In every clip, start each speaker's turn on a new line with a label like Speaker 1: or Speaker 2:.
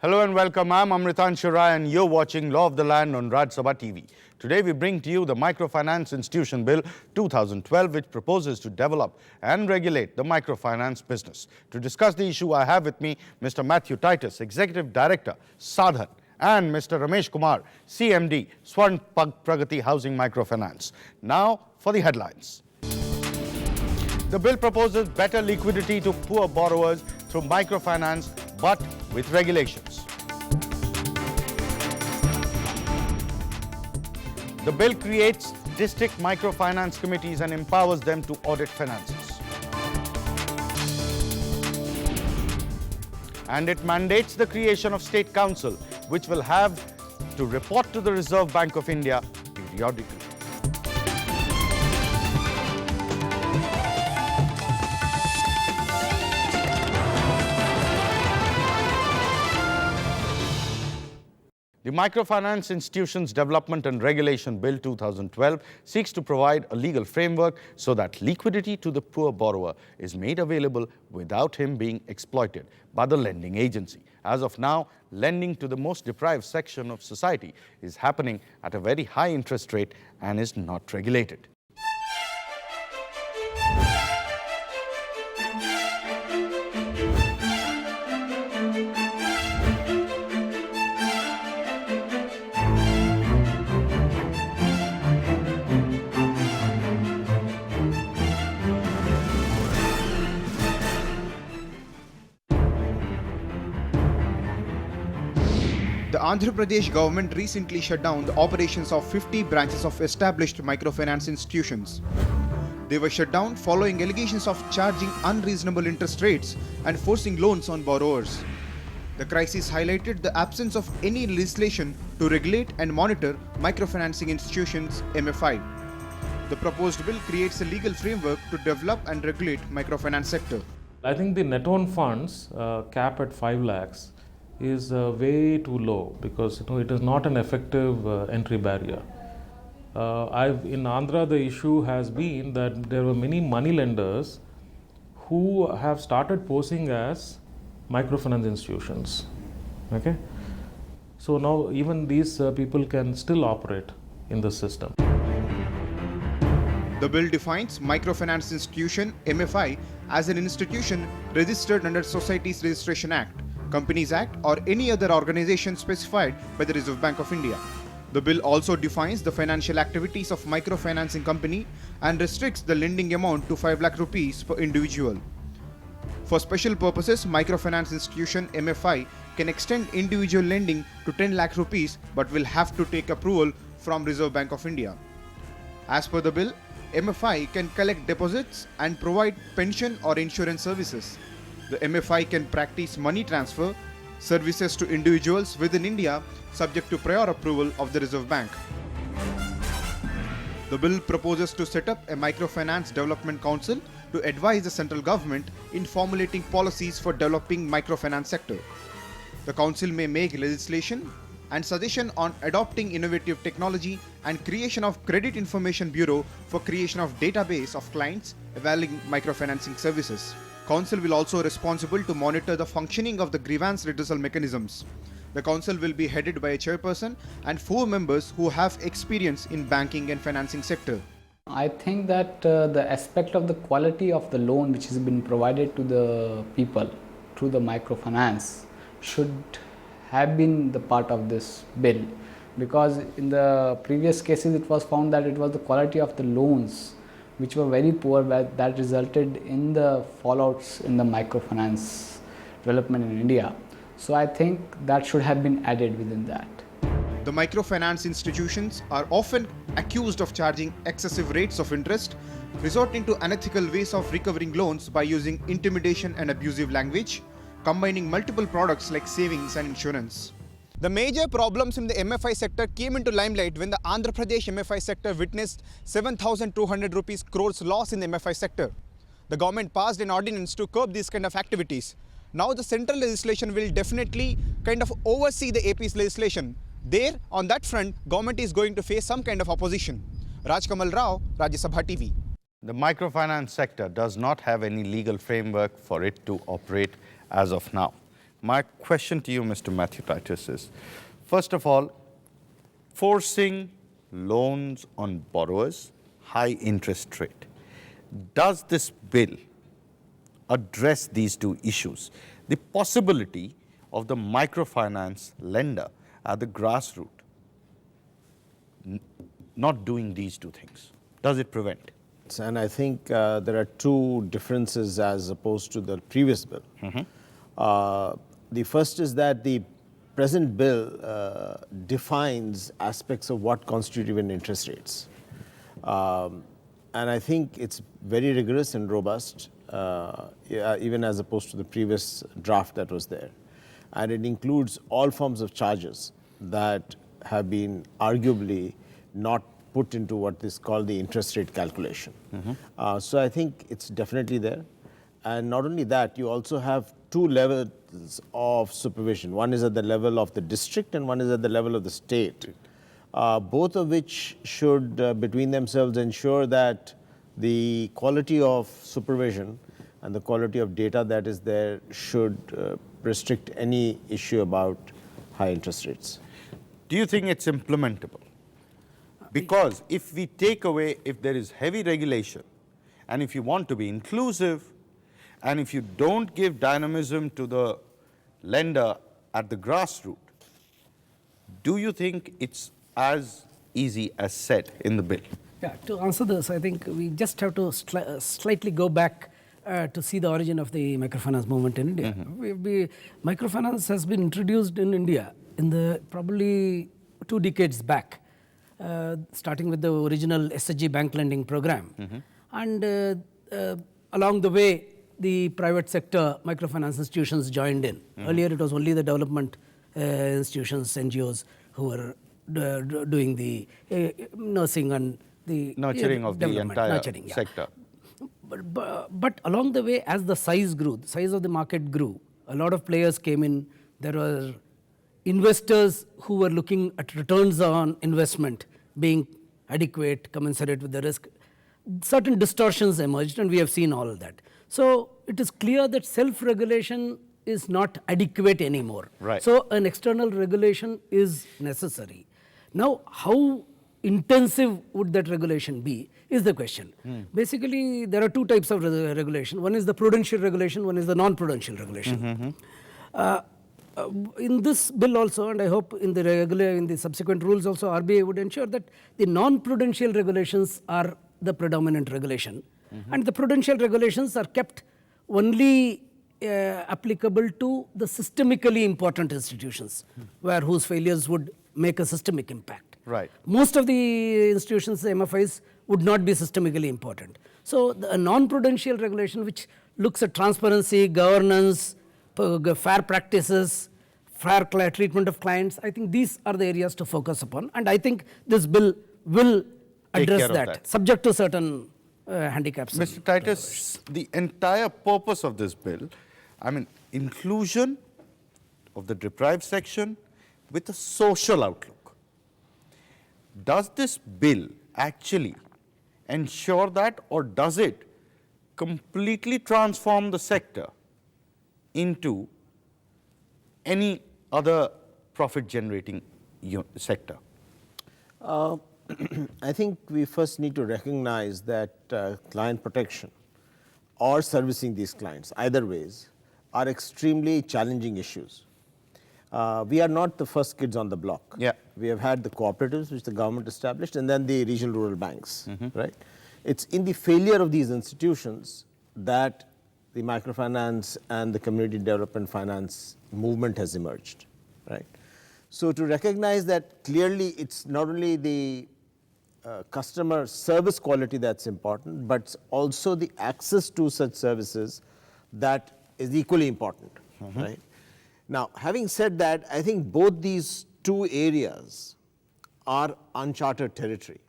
Speaker 1: Hello and welcome. I'm Amritanshu Rai and you're watching Law of the Land on Raj Sabha TV. Today we bring to you the Microfinance Institution Bill 2012, which proposes to develop and regulate the microfinance business. To discuss the issue, I have with me Mr. Matthew Titus, Executive Director, Sadhan, and Mr. Ramesh Kumar, CMD, Swarn Pragati Housing Microfinance. Now for the headlines. The bill proposes better liquidity to poor borrowers through microfinance, but with regulations. The bill creates district microfinance committees and empowers them to audit finances. And it mandates the creation of State Council, which will have to report to the Reserve Bank of India periodically. The Microfinance Institutions Development and Regulation Bill 2012 seeks to provide a legal framework so that liquidity to the poor borrower is made available without him being exploited by the lending agency. As of now, lending to the most deprived section of society is happening at a very high interest rate and is not regulated.
Speaker 2: The Andhra Pradesh government recently shut down the operations of 50 branches of established microfinance institutions. They were shut down following allegations of charging unreasonable interest rates and forcing loans on borrowers. The crisis highlighted the absence of any legislation to regulate and monitor microfinancing institutions (MFI). The proposed bill creates a legal framework to develop and regulate microfinance sector.
Speaker 3: I think the net own funds cap at 5 lakhs is way too low because it is not an effective entry barrier. In Andhra, the issue has been that there were many money lenders who have started posing as microfinance institutions. Okay, so now even these people can still operate in the system.
Speaker 2: The bill defines microfinance institution (MFI) as an institution registered under Societies Registration Act, Companies Act, or any other organization specified by the Reserve Bank of India. The bill also defines the financial activities of microfinancing company and restricts the lending amount to 5 lakh rupees per individual. For special purposes, microfinance institution (MFI) can extend individual lending to 10 lakh rupees but will have to take approval from Reserve Bank of India. As per the bill, MFI can collect deposits and provide pension or insurance services. The MFI can practice money transfer services to individuals within India subject to prior approval of the Reserve Bank. The bill proposes to set up a Microfinance Development Council to advise the central government in formulating policies for developing microfinance sector. The council may make legislation and suggestion on adopting innovative technology and creation of Credit Information Bureau for creation of database of clients availing microfinancing services. Council will also responsible to monitor the functioning of the grievance redressal mechanisms. The council will be headed by a chairperson and 4 members who have experience in banking and financing sector.
Speaker 4: I think that the aspect of the quality of the loan which has been provided to the people through the microfinance should have been the part of this bill, because in the previous cases it was found that it was the quality of the loans which were very poor that resulted in the fallouts in the microfinance development in India. So I think that should have been added within that.
Speaker 2: The microfinance institutions are often accused of charging excessive rates of interest, resorting to unethical ways of recovering loans by using intimidation and abusive language, combining multiple products like savings and insurance. The major problems in the MFI sector came into limelight when the Andhra Pradesh MFI sector witnessed 7,200 rupees crores loss in the MFI sector. The government passed an ordinance to curb these kind of activities. Now the central legislation will definitely kind of oversee the AP's legislation. There, on that front, government is going to face some kind of opposition. Rajkamal Rao, Rajya Sabha TV.
Speaker 1: The microfinance sector does not have any legal framework for it to operate as of now. My question to you, Mr. Matthew Titus, is, first of all, forcing loans on borrowers, high interest rate. Does this bill address these two issues? The possibility of the microfinance lender at the grassroots not doing these two things. Does it prevent?
Speaker 5: And I think there are two differences as opposed to the previous bill. The first is that the present bill defines aspects of what constitute even interest rates. And I think it's very rigorous and robust, even as opposed to the previous draft that was there. And it includes all forms of charges that have been arguably not put into what is called the interest rate calculation. So I think it's definitely there. And not only that, you also have two levels of supervision. One is at the level of the district and one is at the level of the state. Both of which should, between themselves, ensure that the quality of supervision and the quality of data that is there should restrict any issue about high interest rates.
Speaker 1: Do you think it's implementable? Because if we take away, if there is heavy regulation, and if you want to be inclusive, and if you don't give dynamism to the lender at the grassroots, do you think it's as easy as said in the bill?
Speaker 6: Yeah, to answer this, I think we just have to slightly go back to see the origin of the microfinance movement in India. Microfinance has been introduced in India in the probably 2 decades back, starting with the original SHG bank lending program. And along the way, the private sector microfinance institutions joined in. Earlier, it was only the development institutions, NGOs, who were doing the nursing and the
Speaker 1: nurturing of the entire sector.
Speaker 6: But along the way, as the size grew, the size of the market grew, a lot of players came in. There were investors who were looking at returns on investment being adequate, commensurate with the risk. Certain distortions emerged, and we have seen all of that. So it is clear that self-regulation is not adequate anymore.
Speaker 1: Right.
Speaker 6: So an external regulation is necessary. Now, how intensive would that regulation be is the question. Basically, there are 2 types of regulation. One is the prudential regulation, one is the non-prudential regulation. In this bill also, and I hope in the subsequent rules also, RBI would ensure that the non-prudential regulations are the predominant regulation, and the prudential regulations are kept only applicable to the systemically important institutions, whose failures would make a systemic impact.
Speaker 1: Right.
Speaker 6: Most of the institutions, the MFIs, would not be systemically important. So a non-prudential regulation which looks at transparency, governance, fair practices, fair treatment of clients, I think these are the areas to focus upon. And I think this bill will address that, subject to certain handicaps.
Speaker 1: Mr. Titus, the entire purpose of this bill, I mean, inclusion of the deprived section with a social outlook. Does this bill actually ensure that, or does it completely transform the sector into any other profit-generating sector?
Speaker 5: I think we first need to recognize that client protection or servicing these clients, either ways, are extremely challenging issues. We are not the first kids on the block.
Speaker 1: Yeah.
Speaker 5: We have had the cooperatives, which the government established, and then the regional rural banks, right? It's in the failure of these institutions that the microfinance and the community development finance movement has emerged, right? So to recognize that clearly it's not only the customer service quality that's important, but also the access to such services that is equally important, right? Now, having said that, I think both these 2 areas are uncharted territory.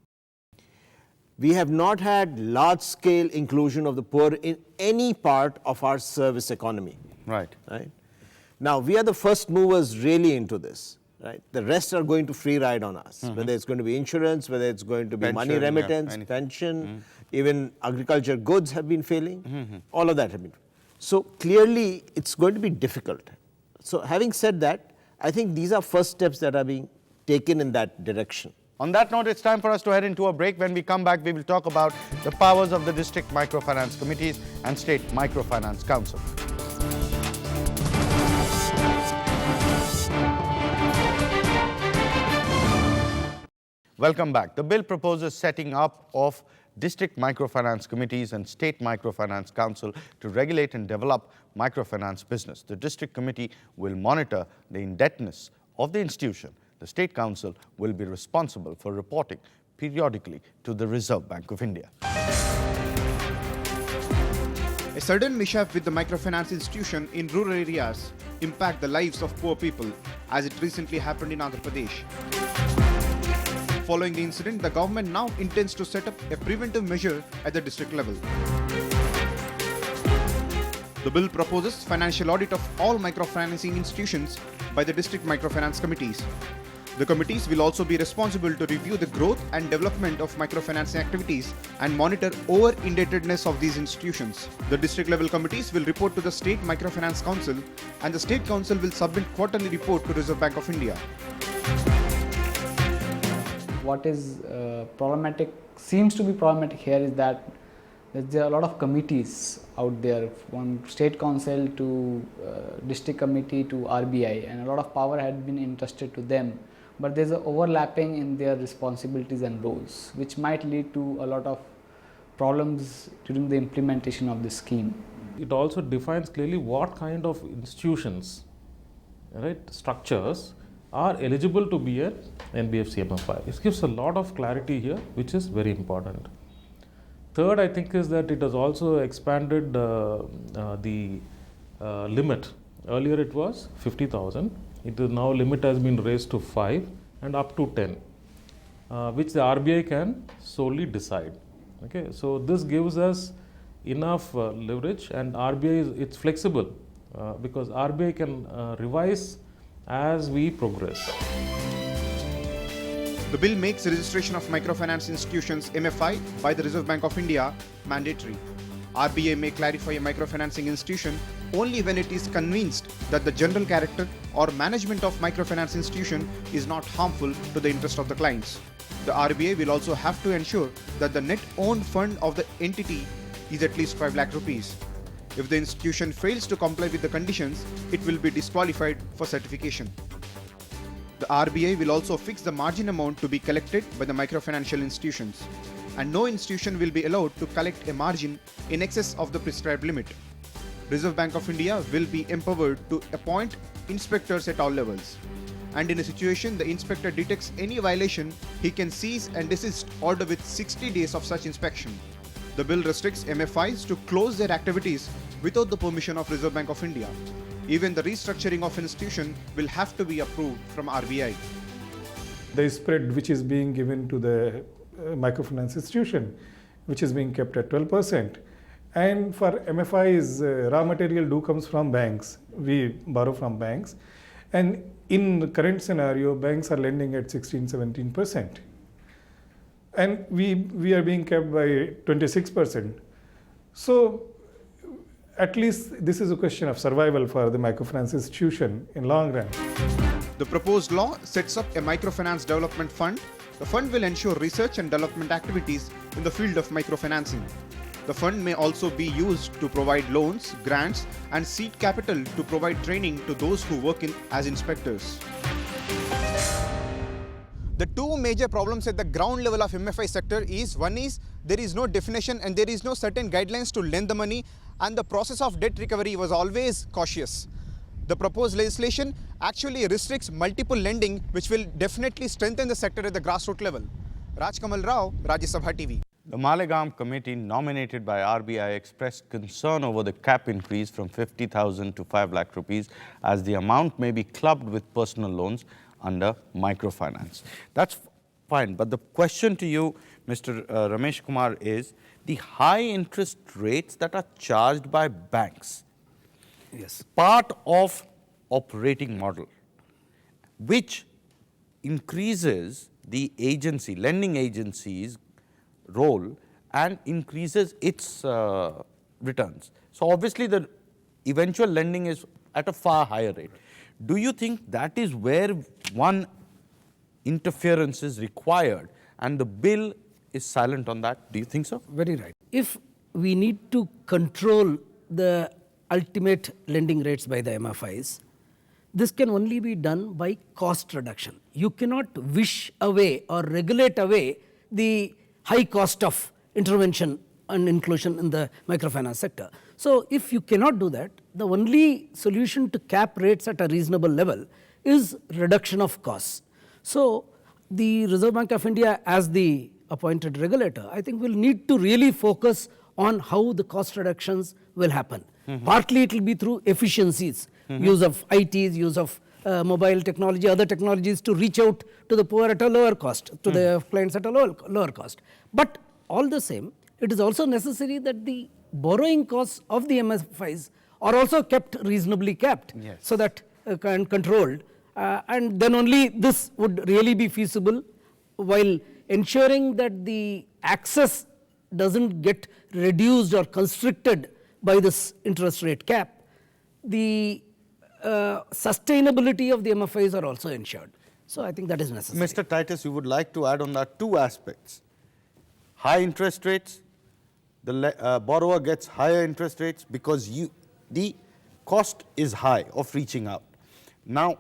Speaker 5: We have not had large-scale inclusion of the poor in any part of our service economy.
Speaker 1: Right.
Speaker 5: Right? Now, we are the first movers really into this. Right? The rest are going to free ride on us, whether it's going to be insurance, whether it's going to be money remittance, pension, even agriculture goods have been failing, all of that have been. So clearly, it's going to be difficult. So having said that, I think these are first steps that are being taken in that direction.
Speaker 1: On that note, it's time for us to head into a break. When we come back, we will talk about the powers of the district microfinance committees and state microfinance council. Welcome back. The bill proposes setting up of district microfinance committees and state microfinance council to regulate and develop microfinance business. The district committee will monitor the indebtedness of the institution. The state council will be responsible for reporting periodically to the Reserve Bank of India.
Speaker 2: A sudden mishap with the microfinance institution in rural areas impact the lives of poor people, as it recently happened in Andhra Pradesh. Following the incident, the government now intends to set up a preventive measure at the district level. The bill proposes financial audit of all microfinancing institutions by the district microfinance committees. The committees will also be responsible to review the growth and development of microfinancing activities and monitor over-indebtedness of these institutions. The district level committees will report to the State Microfinance Council, and the State Council will submit quarterly report to Reserve Bank of India.
Speaker 4: What is seems to be problematic here is that there are a lot of committees out there, from state council to district committee to RBI, and a lot of power had been entrusted to them, but there's an overlapping in their responsibilities and roles, which might lead to a lot of problems during the implementation of this scheme.
Speaker 3: It also defines clearly what kind of institutions, right, structures are eligible to be an NBFC MFI. It gives a lot of clarity here, which is very important. Third, I think, is that it has also expanded the limit. Earlier it was 50,000. It is now limit has been raised to 5 and up to 10, which the RBI can solely decide. Okay, so this gives us enough leverage, and RBI it's flexible because RBI can revise as we progress.
Speaker 2: The bill makes registration of microfinance institutions MFI by the Reserve Bank of India mandatory. RBI may clarify a microfinancing institution only when it is convinced that the general character or management of microfinance institution is not harmful to the interest of the clients. The RBI will also have to ensure that the net owned fund of the entity is at least 5 lakh rupees. If the institution fails to comply with the conditions, it will be disqualified for certification. The RBI will also fix the margin amount to be collected by the microfinancial institutions, and no institution will be allowed to collect a margin in excess of the prescribed limit. Reserve Bank of India will be empowered to appoint inspectors at all levels, and in a situation the inspector detects any violation, he can cease and desist order with 60 days of such inspection. The bill restricts MFIs to close their activities without the permission of Reserve Bank of India. Even the restructuring of an institution will have to be approved from RBI.
Speaker 7: The spread which is being given to the microfinance institution, which is being kept at 12%. And for MFIs, raw material comes from banks. We borrow from banks. And in the current scenario, banks are lending at 16-17%. And we are being kept by 26%. So at least this is a question of survival for the microfinance institution in long run.
Speaker 2: The proposed law sets up a microfinance development fund. The fund will ensure research and development activities in the field of microfinancing. The fund may also be used to provide loans, grants, and seed capital to provide training to those who work as inspectors. The two major problems at the ground level of MFI sector is, one is there is no definition and there is no certain guidelines to lend the money, and the process of debt recovery was always cautious. The proposed legislation actually restricts multiple lending, which will definitely strengthen the sector at the grassroots level. Rajkamal Rao, Rajya Sabha TV.
Speaker 1: The Malegaon committee nominated by RBI expressed concern over the cap increase from 50,000 to 5 lakh rupees, as the amount may be clubbed with personal loans under microfinance. That's fine, but the question to you, Mr. Ramesh Kumar, is the high interest rates that are charged by banks.
Speaker 6: Yes.
Speaker 1: Part of operating model, which increases the agency, lending agency's role and increases its returns. So obviously the eventual lending is at a far higher rate. Do you think that is where one interference is required and the bill is silent on that? Do you think so?
Speaker 6: Very right. If we need to control the ultimate lending rates by the MFIs, this can only be done by cost reduction. You cannot wish away or regulate away the high cost of intervention and inclusion in the microfinance sector. So if you cannot do that, the only solution to cap rates at a reasonable level is reduction of costs. So the Reserve Bank of India, as the appointed regulator, I think will need to really focus on how the cost reductions will happen. Partly it will be through efficiencies, use of ITs, use of mobile technology, other technologies to reach out to the poor at a lower cost, to the clients at a lower cost. But all the same, it is also necessary that the borrowing costs of the MFIs are also kept reasonably capped, so that controlled, and then only this would really be feasible, while ensuring that the access doesn't get reduced or constricted by this interest rate cap. The sustainability of the MFIs are also ensured. So I think that is necessary.
Speaker 1: Mr. Titus, you would like to add on that two aspects. High interest rates, the borrower gets higher interest rates because the cost is high of reaching out. Now,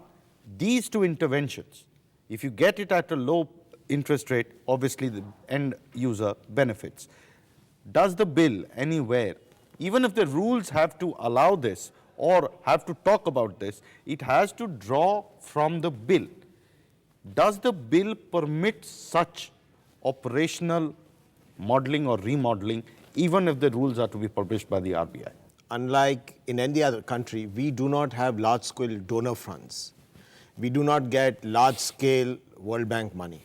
Speaker 1: these two interventions, if you get it at a low interest rate, obviously the end user benefits. Does the bill anywhere, even if the rules have to allow this or have to talk about this, it has to draw from the bill. Does the bill permit such operational modeling or remodeling, even if the rules are to be published by the RBI?
Speaker 5: Unlike in any other country, we do not have large-scale donor funds. We do not get large-scale World Bank money.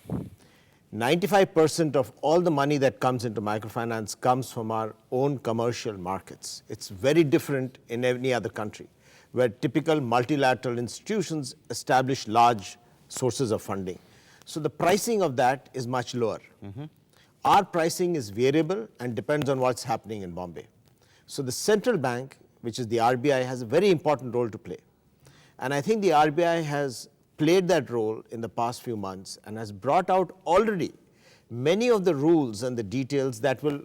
Speaker 5: 95% of all the money that comes into microfinance comes from our own commercial markets. It's very different in any other country, where typical multilateral institutions establish large sources of funding. So the pricing of that is much lower. Our pricing is variable and depends on what's happening in Bombay. So the central bank, which is the RBI, has a very important role to play. And I think the RBI has played that role in the past few months and has brought out already many of the rules and the details that will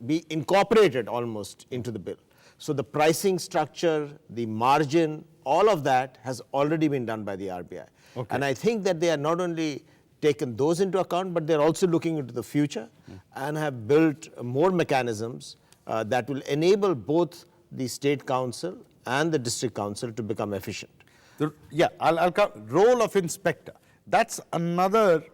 Speaker 5: be incorporated almost into the bill. So the pricing structure, the margin, all of that has already been done by the RBI. And I think that they are not only taken those into account, but they're also looking into the future and have built more mechanisms that will enable both the State Council and the District Council to become efficient.
Speaker 1: I'll come. Role of inspector. That's another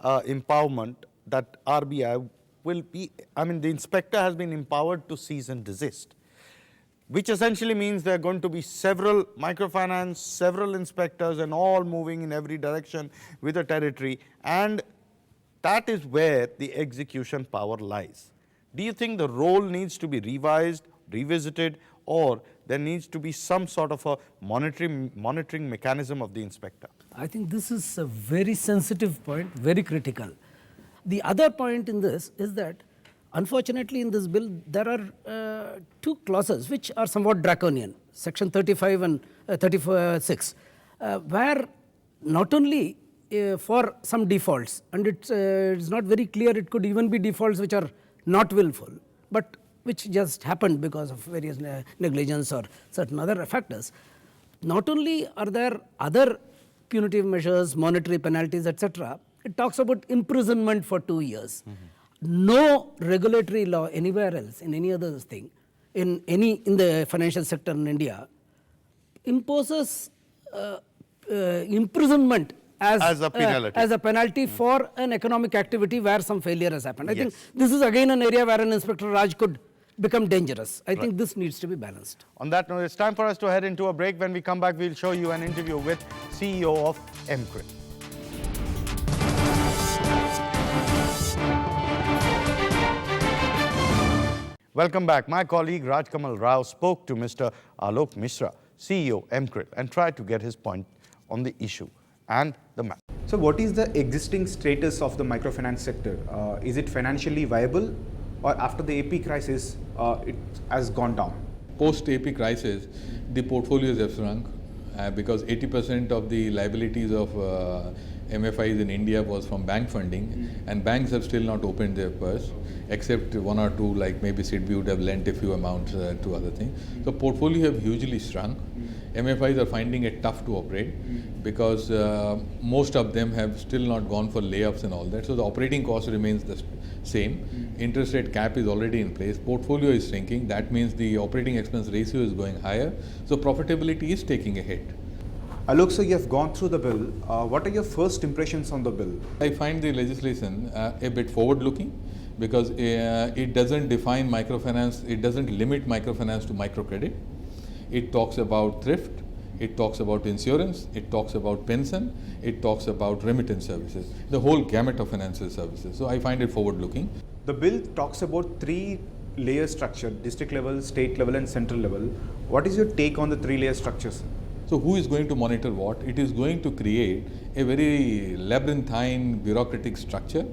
Speaker 1: empowerment that RBI will be. I mean, the inspector has been empowered to cease and desist, which essentially means there are going to be several microfinance, several inspectors, and all moving in every direction with a territory, and that is where the execution power lies. Do you think the role needs to be revised, revisited, or there needs to be some sort of a monitoring mechanism of the inspector?
Speaker 6: I think this is a very sensitive point, very critical. The other point in this is that, unfortunately, in this bill, there are two clauses which are somewhat draconian, Section 35 and 36, where not only for some defaults, and it's not very clear, it could even be defaults which are not willful, but which just happened because of various negligence or certain other factors. Not only are there other punitive measures, monetary penalties, etc., it talks about imprisonment for 2 years. No regulatory law anywhere else, in any other thing, in the financial sector in India, imposes imprisonment as a penalty for an economic activity where some failure has happened. I think this is again an area where an Inspector Raj could become dangerous. I think this needs to be balanced.
Speaker 1: On that note, it's time for us to head into a break. When we come back, we'll show you an interview with CEO of MCRIT. Welcome back. My colleague Raj Kamal Rao spoke to Mr. Alok Mishra, CEO MCRIT, and tried to get his point on the issue and the matter.
Speaker 2: So what is the existing status of the microfinance sector? Is it financially viable, or after the AP crisis, it has gone down?
Speaker 8: Post AP crisis, the portfolios have shrunk because 80% of the liabilities of MFIs in India was from bank funding, and banks have still not opened their purse, except one or two, like maybe SIDBI would have lent a few amounts to other things. So portfolio have hugely shrunk. MFIs are finding it tough to operate because most of them have still not gone for layoffs and all that. So the operating cost remains the same. Interest rate cap is already in place. Portfolio is shrinking. That means the operating expense ratio is going higher. So profitability is taking a hit.
Speaker 2: Alok sir, you have gone through the bill. What are your first impressions on the bill?
Speaker 8: I find the legislation a bit forward-looking because it doesn't define microfinance, it doesn't limit microfinance to microcredit. It talks about thrift, it talks about insurance, it talks about pension, it talks about remittance services, the whole gamut of financial services. So I find it forward-looking.
Speaker 2: The bill talks about 3-layer structure, district level, state level and central level. What is your take on the 3-layer structures?
Speaker 8: So who is going to monitor what? It is going to create a very labyrinthine bureaucratic structure.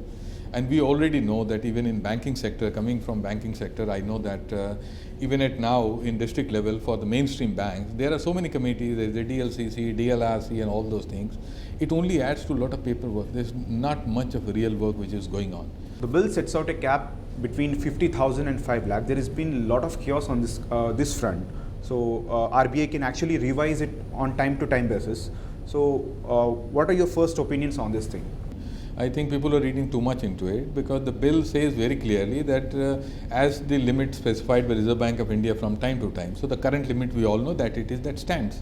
Speaker 8: And we already know that even in banking sector, coming from banking sector, I know that even at now in district level for the mainstream banks, there are so many committees, there's the DLCC, DLRC and all those things. It only adds to a lot of paperwork. There's not much of real work which is going on.
Speaker 2: The bill sets out a cap between 50,000 and 5 lakh. There has been a lot of chaos on this front. So RBI can actually revise it on time-to-time basis. So what are your first opinions on this thing?
Speaker 8: I think people are reading too much into it because the bill says very clearly that as the limit specified by Reserve Bank of India from time to time. So the current limit we all know that it is that stands.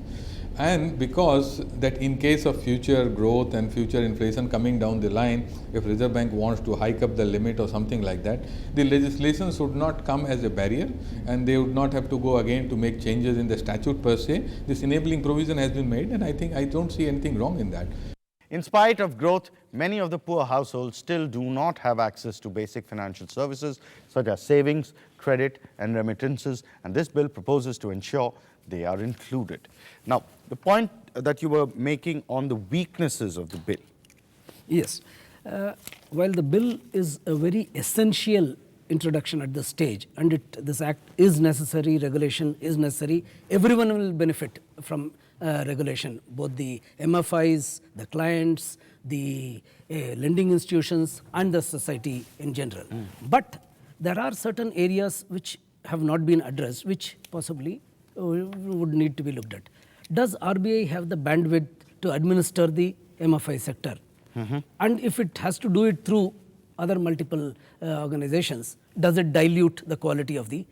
Speaker 8: And because that in case of future growth and future inflation coming down the line, if Reserve Bank wants to hike up the limit or something like that, the legislation should not come as a barrier and they would not have to go again to make changes in the statute per se. This enabling provision has been made and I don't see anything wrong in that.
Speaker 1: In spite of growth, many of the poor households still do not have access to basic financial services such as savings, credit and remittances, and this bill proposes to ensure they are included. Now, the point that you were making on the weaknesses of the bill.
Speaker 6: Yes. While the bill is a very essential introduction at this stage, and this act is necessary, regulation is necessary, everyone will benefit from regulation, both the MFIs, the clients, the lending institutions and the society in general. But there are certain areas which have not been addressed, which possibly would need to be looked at. Does RBI have the bandwidth to administer the MFI sector? And if it has to do it through other multiple organizations, does it dilute the quality of the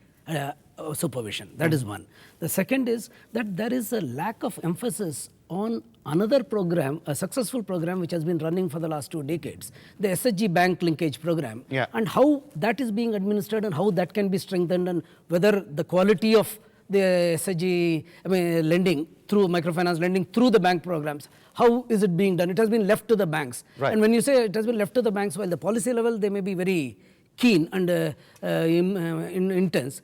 Speaker 6: supervision? That is one. The second is that there is a lack of emphasis on another program, a successful program which has been running for the last 2 decades, the SHG bank linkage program, and how that is being administered and how that can be strengthened, and whether the quality of the SHG lending through microfinance lending through the bank programs, how is it being done? It has been left to the banks.
Speaker 1: Right.
Speaker 6: And when you say it has been left to the banks, while the policy level they may be very keen and intense,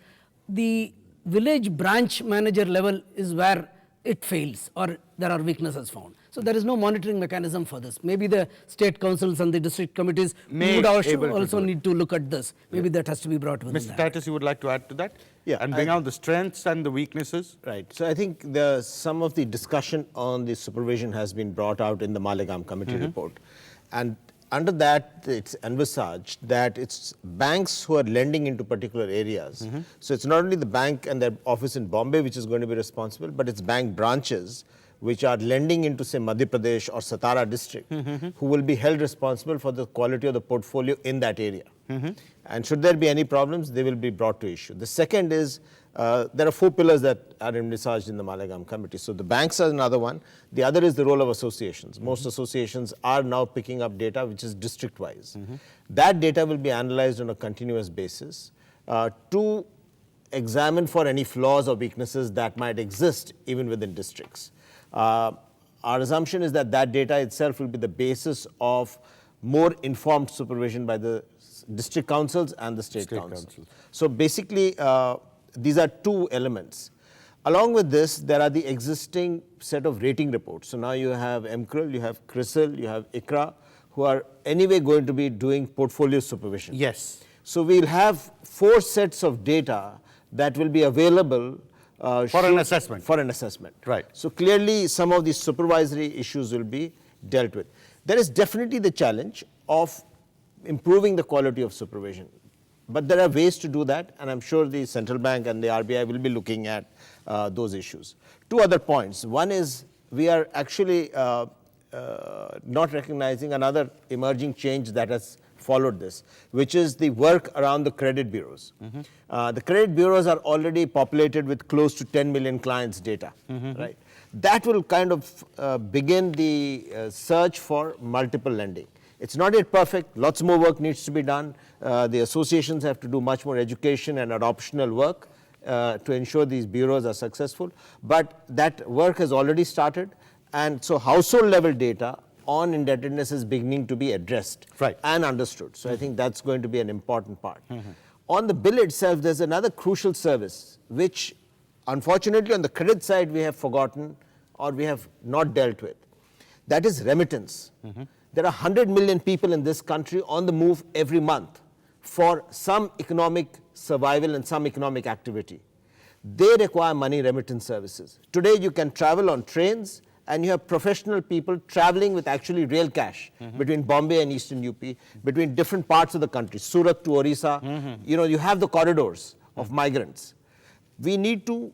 Speaker 6: the village branch manager level is where it fails or there are weaknesses found. So there is no monitoring mechanism for this. Maybe the state councils and the district committees would also need to look at this. Maybe that has to be brought within
Speaker 1: Mr.
Speaker 6: that.
Speaker 1: Titus, you would like to add to that?
Speaker 5: Yeah,
Speaker 1: And bring out the strengths and the weaknesses?
Speaker 5: Right. So I think some of the discussion on the supervision has been brought out in the Malegaon committee report. And under that, it's envisaged that it's banks who are lending into particular areas. So it's not only the bank and their office in Bombay which is going to be responsible, but it's bank branches which are lending into, say, Madhya Pradesh or Satara district, who will be held responsible for the quality of the portfolio in that area. And should there be any problems, they will be brought to issue. The second is, there are 4 pillars that are envisaged in the Malegaon committee. So the banks are another one. The other is the role of associations. Most associations are now picking up data which is district-wise. That data will be analyzed on a continuous basis to examine for any flaws or weaknesses that might exist even within districts. Our assumption is that that data itself will be the basis of more informed supervision by the district councils and the state councils. So basically, these are 2 elements. Along with this, there are the existing set of rating reports. So now you have MCRIL, you have CRISIL, you have ICRA, who are anyway going to be doing portfolio supervision.
Speaker 1: Yes.
Speaker 5: So we'll have 4 sets of data that will be available
Speaker 1: For an assessment.
Speaker 5: For an assessment.
Speaker 1: Right.
Speaker 5: So clearly, some of these supervisory issues will be dealt with. There is definitely the challenge of improving the quality of supervision. But there are ways to do that, and I'm sure the central bank and the RBI will be looking at those issues. Two other points. One is we are actually not recognizing another emerging change that has followed this, which is the work around the credit bureaus. The credit bureaus are already populated with close to 10 million clients' data, right? That will kind of begin the search for multiple lending. It's not yet perfect, lots more work needs to be done. The associations have to do much more education and adoptional work to ensure these bureaus are successful. But that work has already started, and so household level data on indebtedness is beginning to be addressed and understood. So I think that's going to be an important part. On the bill itself, there's another crucial service which unfortunately on the credit side we have forgotten or we have not dealt with. That is remittance. There are 100 million people in this country on the move every month for some economic survival and some economic activity. They require money remittance services. Today you can travel on trains and you have professional people traveling with actually real cash between Bombay and Eastern UP, between different parts of the country, Surat to Orissa. You know, you have the corridors of migrants. We need to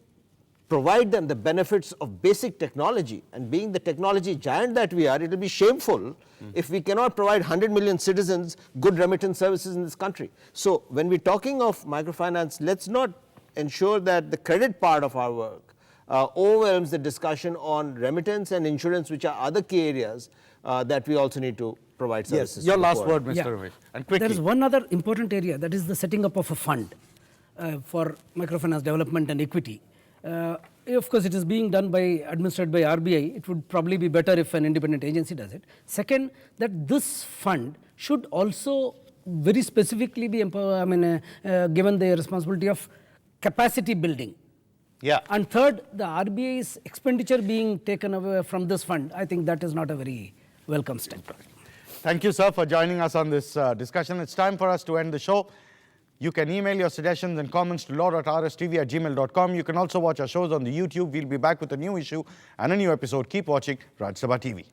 Speaker 5: provide them the benefits of basic technology, and being the technology giant that we are, it will be shameful if we cannot provide 100 million citizens good remittance services in this country. So when we're talking of microfinance, let's not ensure that the credit part of our work overwhelms the discussion on remittance and insurance, which are other key areas that we also need to provide services.
Speaker 1: Yes, your last word, Mr.
Speaker 6: Yeah.
Speaker 1: Ramesh. And quickly.
Speaker 6: There is one other important area, that is the setting up of a fund for microfinance development and equity. Of course, it is being done by, administered by RBI. It would probably be better if an independent agency does it. Second, that this fund should also very specifically be given the responsibility of capacity building.
Speaker 1: Yeah.
Speaker 6: And third, the RBI's expenditure being taken away from this fund, I think that is not a very welcome step.
Speaker 1: Thank you, sir, for joining us on this discussion. It's time for us to end the show. You can email your suggestions and comments to law.rstv@gmail.com. You can also watch our shows on the YouTube. We'll be back with a new issue and a new episode. Keep watching Rajya Sabha TV.